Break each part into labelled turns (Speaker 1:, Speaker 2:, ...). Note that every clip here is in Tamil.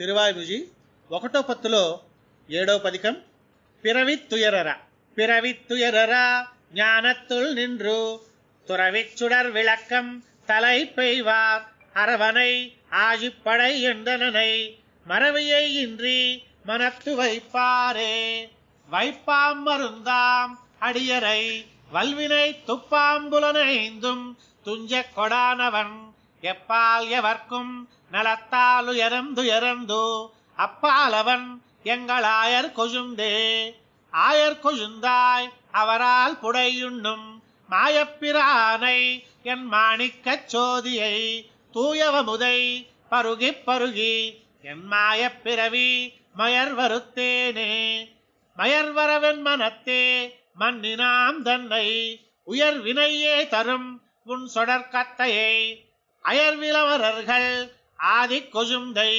Speaker 1: తిరువాయిముజి 1వ పత్తులో 7వ పదికం பிறவித்துயரரா பிறவித்துயரரா ஞானத்துள் நின்று துறவிச்சுடர் விளக்கம் தலை பெய்வார் அரவனை ஆழிப்படை என்றனனை மறவியை இன்றி மனத்து வைப்பாரே வைப்பாம் மருந்தாம் அடியரை வல்வினை துப்பாம்புலனைந்தும் துஞ்ச கொடானவன் எப்பால் எவர்க்கும் நலத்தாலுயரந்துயரந்து அப்பாலவன் எங்களாயர் கொழுந்தே ஆயர் கொழுந்தாய் அவரால் புடையுண்ணும் மாயப்பிரானை என் மாணிக்கச் சோதியை தூயவமுதை பருகி பருகி என் மாயப்பிறவி மயர் வருத்தேனே மயர்வரவென் மனத்தே மன்னினாம் தன்னை உயர் வினையே தரும் உன் சொடற்கத்தையை அயர்விலவரர்கள் ஆதி கொழுந்தை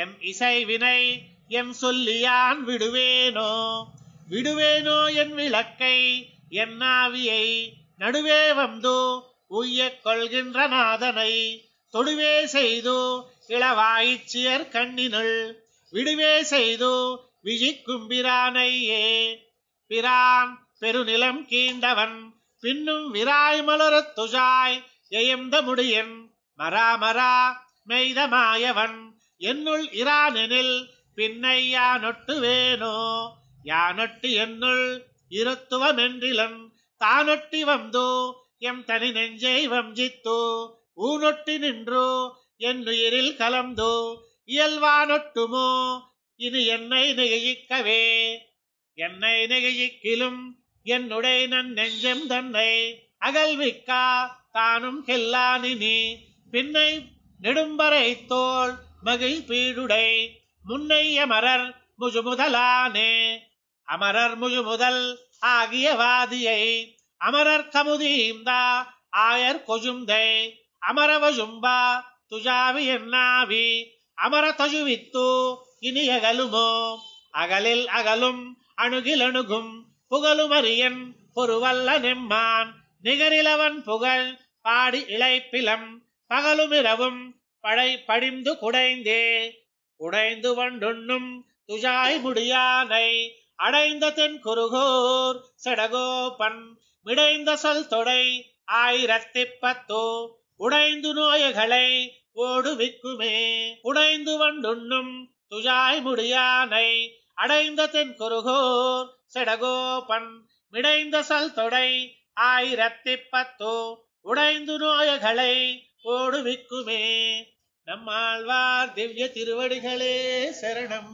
Speaker 1: எம் இசை வினை எம் சொல்லியான் விடுவேனோ விடுவேனோ என் விளக்கை என் நாவியை நடுவே வந்து உய்யக் கொள்கின்ற நாதனை தொடுவே செய்து இளவாயிச்சியர் கண்ணினுள் விடுவே செய்து விழிக்கும் பிரானையே பிரான் பெருநிலம் கீண்டவன் பின்னும் விராய் மலரத் துஜாய் எயம்த முடியன் மராமரா மெய்த மாயவன் என்னுள் இரானெனில் பின்னை யானொட்டுவேனோ யானொட்டு என்னுள் இருத்துவமென்றிலன் தானொட்டி வந்து எம் தனி நெஞ்சை வஞ்சித்து ஊனொட்டி நின்று என்னுயிரில் கலந்து இயல்வானொட்டுமோ இனி என்னை நெகிழிக்கவே என்னை நெகிழிக்கிலும் என்னுடைய நன் நெஞ்சம் தன்னை அகல்விக்கா தானும் கெல்லானினி பின்னை நெடும்பறை தோள் மகிழ் பீடுடை முன்னை அமரர் முழுமுதலானே அமரர் முழுமுதல் ஆகிய வாதியை அமரர் கமுதீந்தா ஆயர் கொழுந்தை அமரவஜும்பா துஜாவி என்னாவி அமர தஜுவித்து இனி அகலுமோ அகலில் அகலும் அணுகில் அணுகும் புகழுமரியன் பொருவல்ல நெம்மான் நிகரிலவன் புகழ் பாடி இளைப்பிலம் பகலுமிரவும் படை படிந்து குடைந்தே குடைந்து வண்டுண்ணும் துஜாய் முடியானை அடைந்த தென் குருகூர் செடகோபன் மிடைந்த சொல் தொடை 1010 உடைந்து நோயகளை ஓடுவிக்குமே உடைந்து வண்டுண்ணும் துஜாய் முடியானை அடைந்த தென் குருகூர் செடகோபன் மிடைந்த சொல் தொடை 1010 உடைந்து நோயகளை ஓடுவிக்குமே நம்மாழ்வார் திவ்ய திருவடிகளே சரணம்.